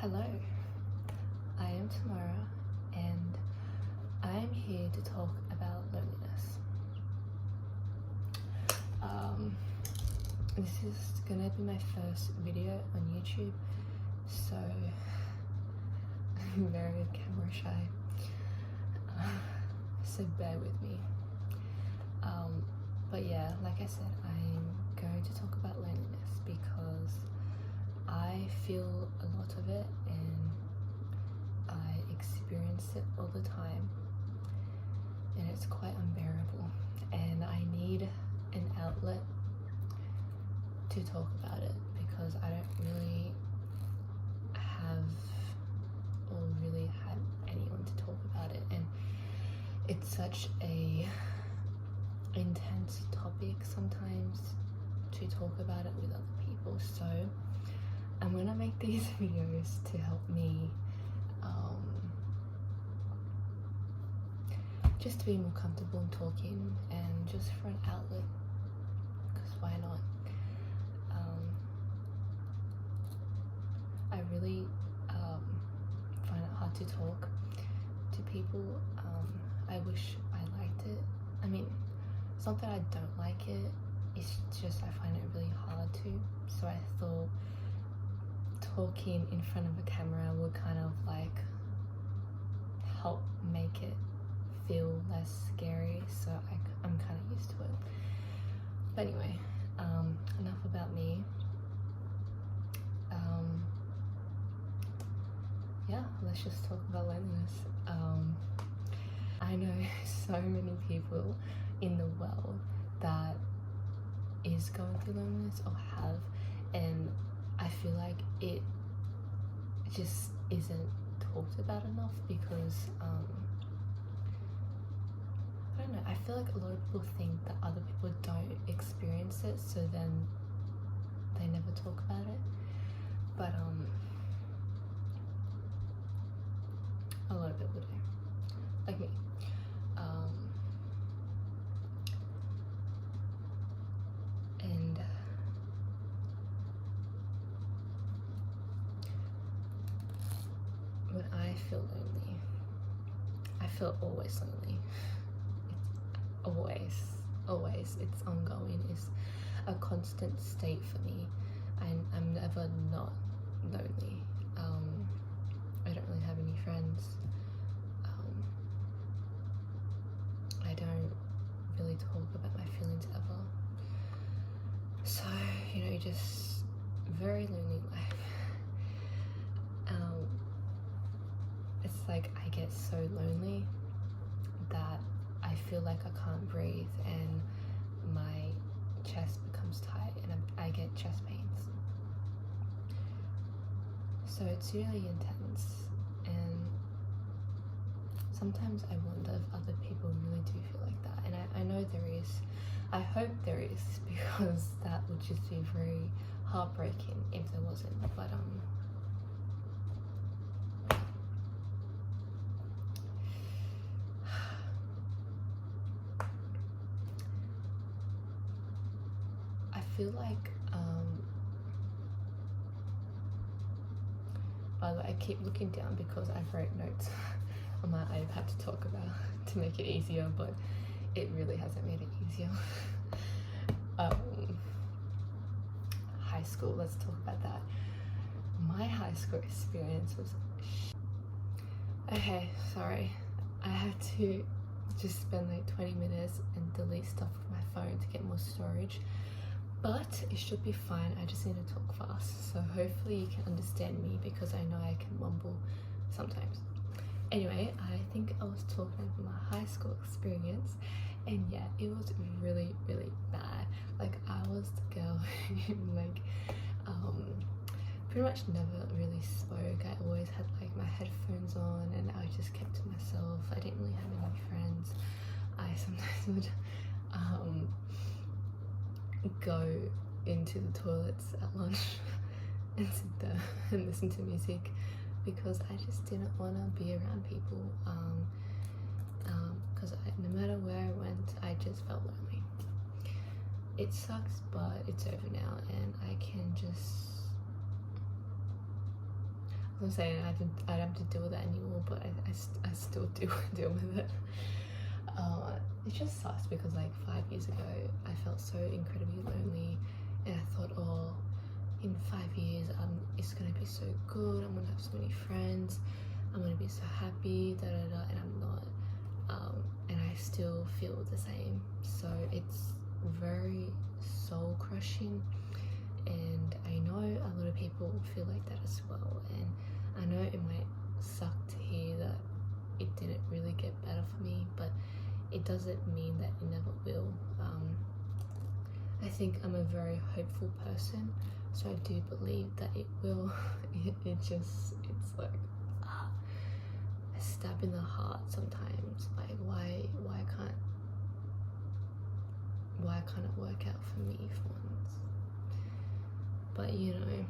Hello, I am Tamara and I am here to talk about loneliness. This is gonna be my first video on YouTube, so I'm very camera shy, so bear with me. But yeah, like I said, I'm going to talk about loneliness because I feel a lot of it and I experience it all the time, and it's quite unbearable, and I need an outlet to talk about it because I don't really have or really had anyone to talk about it, and it's such a intense topic sometimes to talk about it with other people. So I'm gonna make these videos to help me just to be more comfortable in talking and just for an outlet, because why not? I really find it hard to talk to people. I wish I liked it. I mean, it's not that I don't like it, it's just I find it really hard to. So I thought talking in front of a camera would kind of like help make it feel less scary, so I'm kind of used to it. But anyway, enough about me. Yeah, let's just talk about loneliness. I know so many people in the world that is going through loneliness or have, and I feel like it just isn't talked about enough because I don't know, I feel like a lot of people think that other people don't experience it, so then they never talk about it. But a lot of people do, like me. And when I feel lonely, I feel always lonely. It's always, it's ongoing, it's a constant state for me, and I'm never not lonely. I don't really have any friends. I don't really talk about my feelings ever. So, you know, just very lonely life. It's like I get so lonely that I feel like I can't breathe and my chest becomes tight and I get chest pains. So it's really intense, and sometimes I wonder if other people really do feel like that, and I know there is. I hope there is, because that would just be very heartbreaking if there wasn't. But I feel like by the way, I keep looking down because I've wrote notes on my iPad to talk about to make it easier, but it really hasn't made it easier. High school, let's talk about that. My high school experience was okay, sorry. I had to just spend like 20 minutes and delete stuff from my phone to get more storage, but it should be fine. I just need to talk fast, so hopefully you can understand me because I know I can mumble sometimes. Anyway, I think I was talking about my high school experience, and yeah, it was really, really bad. Like, I was the girl who like pretty much never really spoke. I always had like my headphones on and I just kept to myself. I didn't really have any friends. I sometimes would go into the toilets at lunch and sit there and listen to music because I just didn't want to be around people, because no matter where I went, I just felt lonely. It sucks, but it's over now, and I can just I'm saying I don't have to deal with that anymore, but I still do deal with it. It just sucks because like 5 years ago I felt so incredibly lonely, and I thought, oh, in 5 years it's gonna be so good, I'm gonna have so many friends, I'm gonna be so happy, da da da, and I'm not. And I still feel the same. So it's very soul crushing, and I know a lot of people feel like that as well, and I know it might suck to hear that it didn't really get better for me, but it doesn't mean that it never will. I think I'm a very hopeful person, so I do believe that it will. It's like a stab in the heart sometimes. Like why can't it work out for me for once? But you know,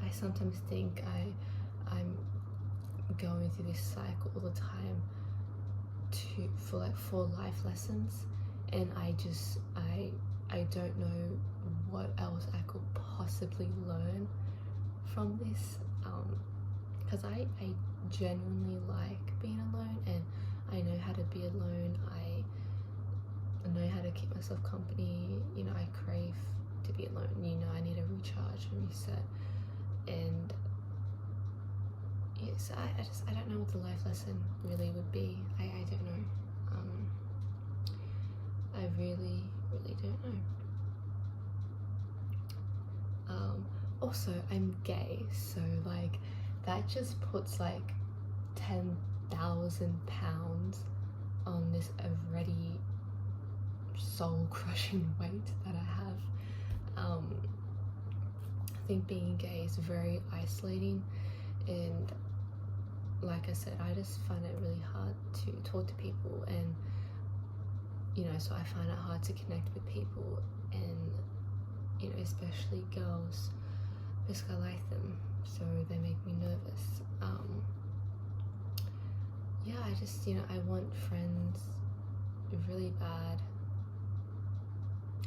I sometimes think I'm going through this cycle all the time for life lessons, and I don't know what else I could possibly learn from this, because I genuinely like being alone, and I know how to be alone. I know how to keep myself company. You know, I crave to be alone. You know, I need a recharge and reset, and yes, I don't know what the life lesson really would be. I don't know. I really don't know. Also, I'm gay, so like that just puts like 10,000 pounds on this already soul crushing weight that I have. I think being gay is very isolating, and like I said, I just find it really hard to talk to people, and you know, so I find it hard to connect with people, and you know, especially girls, because I like them, so they make me nervous. Yeah, I just, you know, I want friends really bad.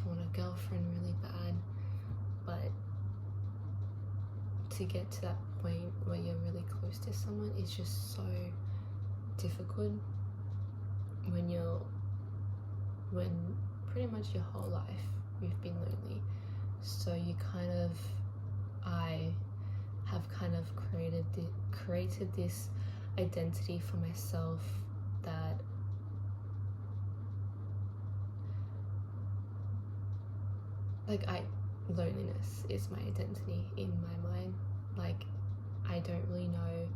I want a girlfriend really bad, but to get to that point where you're really close to someone is just so difficult when pretty much your whole life you've been lonely. So I have kind of created this identity for myself that loneliness is my identity in my mind. Like, I don't really know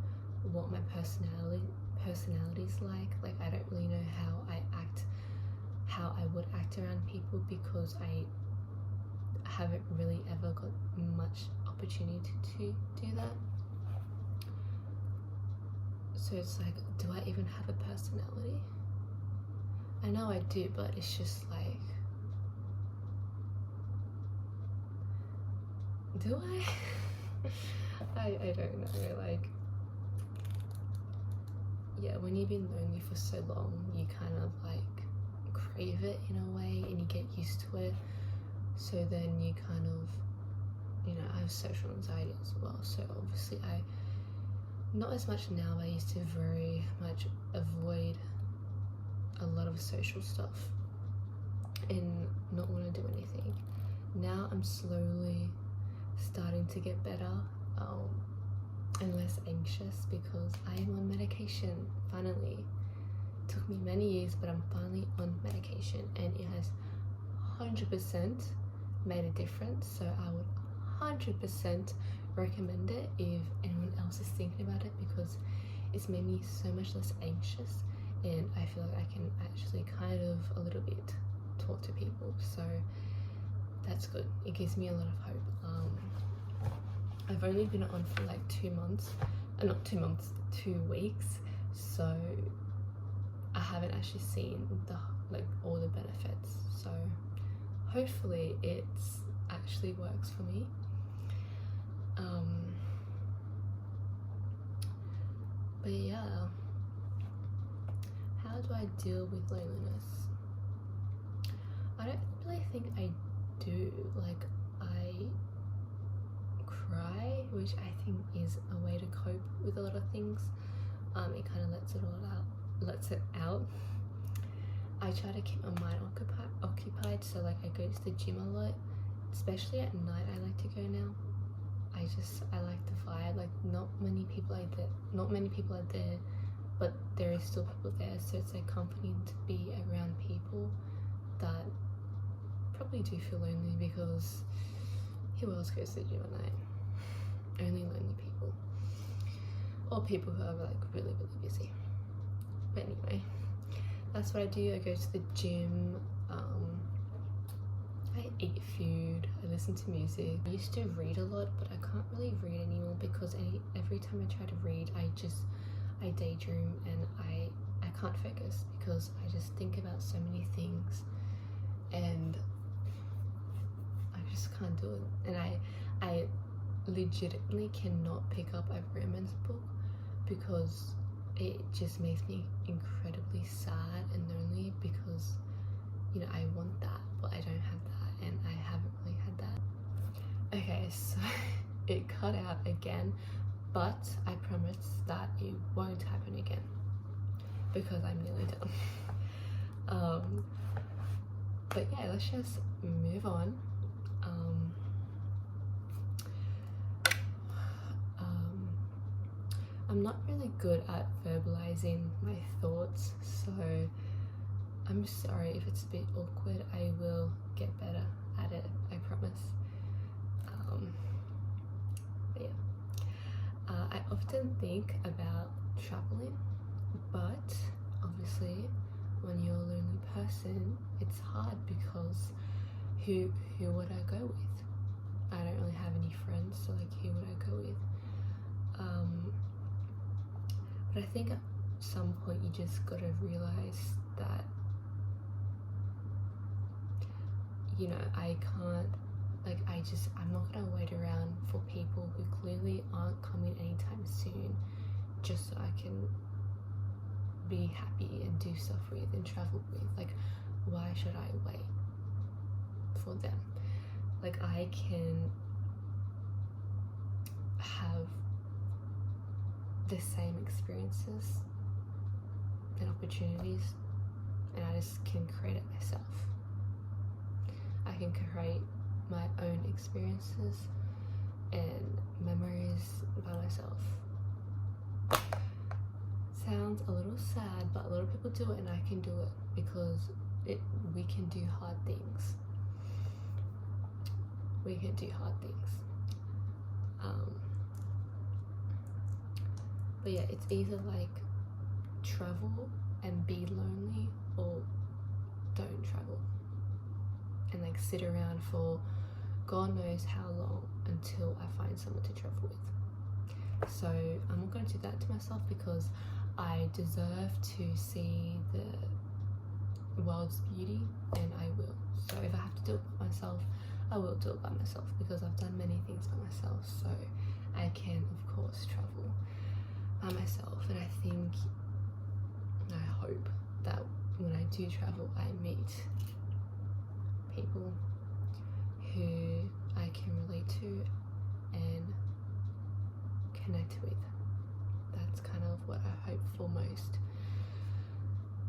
what my personality's like. Like, I don't really know how I would act around people, because I haven't really ever got much opportunity to do that. So it's like, do I even have a personality? I know I do, but it's just like, do I? I don't know, like, yeah, when you've been lonely for so long, you kind of like crave it in a way, and you get used to it. So then you kind of, you know, I have social anxiety as well, so obviously not as much now, but I used to very much avoid a lot of social stuff and not want to do anything. Now I'm slowly starting to get better, and less anxious, because I am on medication, finally. It took me many years, but I'm finally on medication, and it has 100% made a difference. So I would 100% recommend it if anyone else is thinking about it, because it's made me so much less anxious, and I feel like I can actually kind of a little bit talk to people, so that's good. It gives me a lot of hope. I've only been on for like 2 months, not 2 months, 2 weeks, so I haven't actually seen all the benefits, so hopefully it actually works for me. But yeah, how do I deal with loneliness? I don't really think I do. Like, I cry which I think is a way to cope with a lot of things. It kind of lets it out. I try to keep my mind occupied, so like I go to the gym a lot, especially at night. I like to go now. I like the vibe. Like not many people are there, but there is still people there, so it's like comforting to be around people that probably do feel lonely, because who else goes to the gym at night? Only lonely people, or people who are like really busy. But anyway, that's what I do. I go to the gym, I eat food, I listen to music. I used to read a lot, but I can't really read anymore, because every time I try to read, I daydream, and I can't focus, because I just think about so many things, and I just can't do it. And I legitimately cannot pick up a romance book, because it just makes me incredibly sad and lonely, because you know, I want that, but I don't have that, and I haven't really had that. Okay, so it cut out again, but I promise that it won't happen again, because I'm nearly done. But yeah, let's just move on. I'm not really good at verbalizing my thoughts, so I'm sorry if it's a bit awkward. I will get better at it, I promise. But yeah, I often think about traveling, but obviously when you're a lonely person, it's hard, because who would I go with? I don't really have any friends, so like who would I go with? But I think at some point you just gotta realize that, you know, I can't, like I'm not gonna wait around for people who clearly aren't coming anytime soon, just so I can be happy and do stuff with and travel with. Like, why should I wait for them? Like, I can have the same experiences and opportunities, and I just can create it myself. I can create my own experiences and memories by myself. Sounds a little sad, but a lot of people do it, and I can do it, because we can do hard things. We can do hard things. But yeah, it's either like travel and be lonely, or don't travel and like sit around for God knows how long until I find someone to travel with. So I'm not going to do that to myself, because I deserve to see the world's beauty, and I will. So if I have to do it by myself, I will do it by myself, because I've done many things by myself, so I can of course travel by myself. And I hope that when I do travel, I meet people who I can relate to and connect with. That's kind of what I hope for most,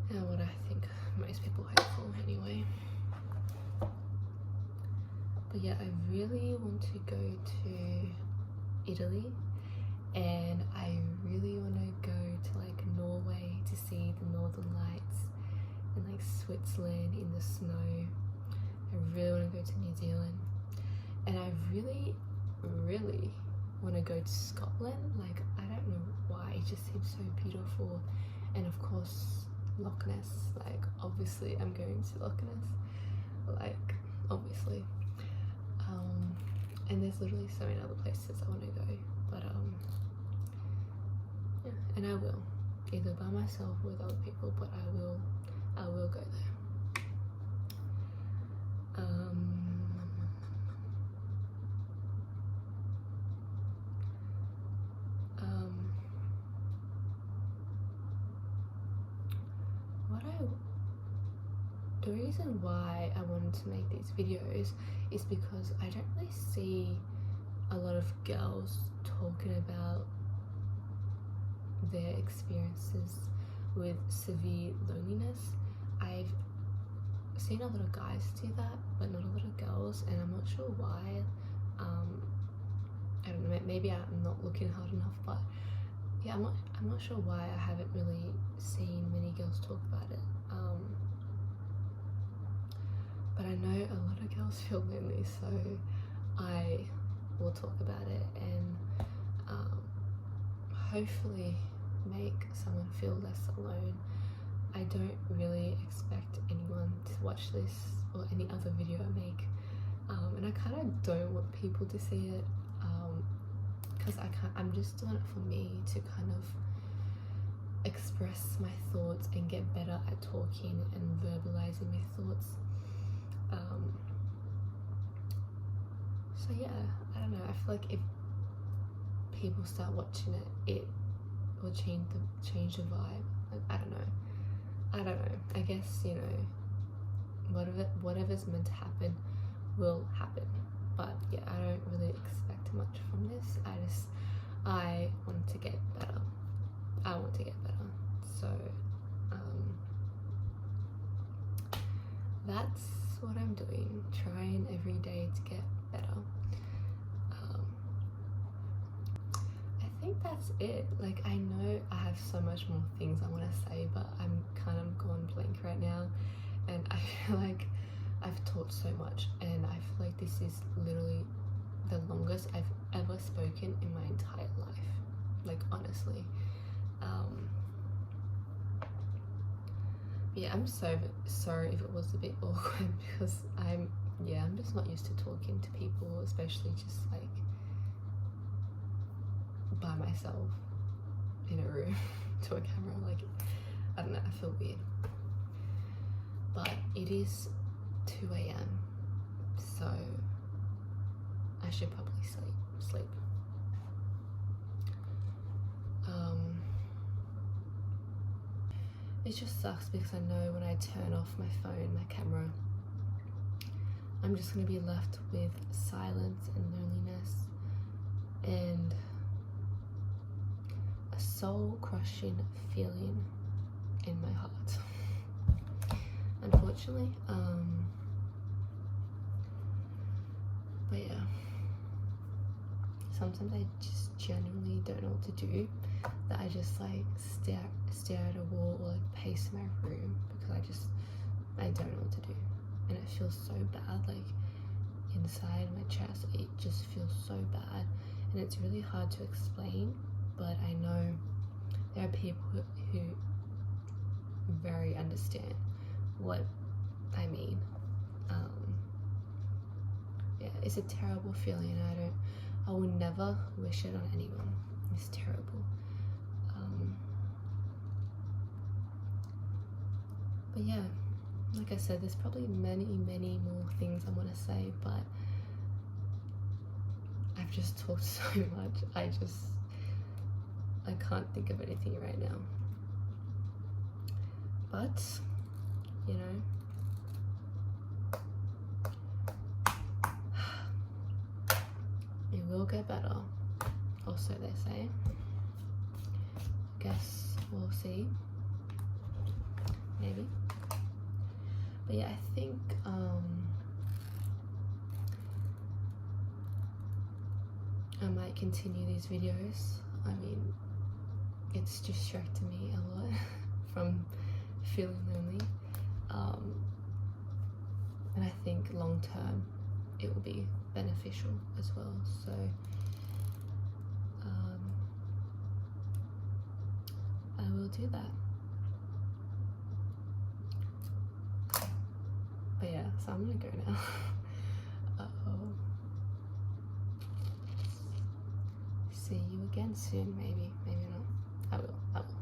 and what I think most people hope for anyway. But yeah, I really want to go to Italy, and I really want to go to like Norway to see the Northern Lights, and like Switzerland in the snow. I really want to go to New Zealand, and I really want to go to Scotland. Like, I don't know why, it just seems so beautiful. And of course Loch Ness, like obviously I'm going to Loch Ness, like obviously. And there's literally so many other places I want to go, but yeah, and I will, either by myself or with other people, but I will go there. The reason why I wanted to make these videos is because I don't really see a lot of girls talking about their experiences with severe loneliness. I've seen a lot of guys do that, but not a lot of girls, and I'm not sure why. I don't know, maybe I'm not looking hard enough, but yeah, I'm not sure why I haven't really seen many girls talk about it. But I know a lot of girls feel lonely, so I will talk about it and hopefully make someone feel less alone. I don't really expect anyone to watch this or any other video I make, and I kind of don't want people to see it, because I'm just doing it for me to kind of express my thoughts and get better at talking and verbalizing my thoughts. So yeah, I don't know, I feel like if people start watching it, it will change the vibe. Like, I don't know, I guess, you know, whatever's meant to happen will happen. But yeah, I don't really expect much from this. I want to get better. So that's what I'm doing, trying every day to get better. I think that's it. Like, I know I have so much more things I want to say, but I'm kind of going blank right now, and I feel like I've talked so much, and I feel like this is literally the longest I've ever spoken in my entire life, like, honestly. Yeah, I'm so sorry if it was a bit awkward, because I'm just not used to talking to people, especially just like by myself in a room to a camera. Like, I don't know, I feel weird. But it is 2 a.m, so I should probably sleep. It just sucks because I know when I turn off my phone, my camera, I'm just going to be left with silence and loneliness and a soul-crushing feeling in my heart. Unfortunately, but yeah, sometimes I just genuinely don't know what to do, that I just like stare at a wall or like pace my room because I don't know what to do, and it feels so bad. Like, inside my chest, it just feels so bad, and it's really hard to explain, but I know there are people who very understand what I mean. Yeah, it's a terrible feeling. I will never wish it on anyone. It's terrible. But yeah, like I said, there's probably many more things I want to say, but I've just talked so much. I can't think of anything right now. But, you know, it will get better, or so they say. Guess we'll see, maybe. But yeah, I think I might continue these videos. I mean, it's distracted me a lot from feeling lonely, and I think long term it will be beneficial as well. So I will do that. But yeah, so I'm gonna go now. See you again soon, maybe not. I will.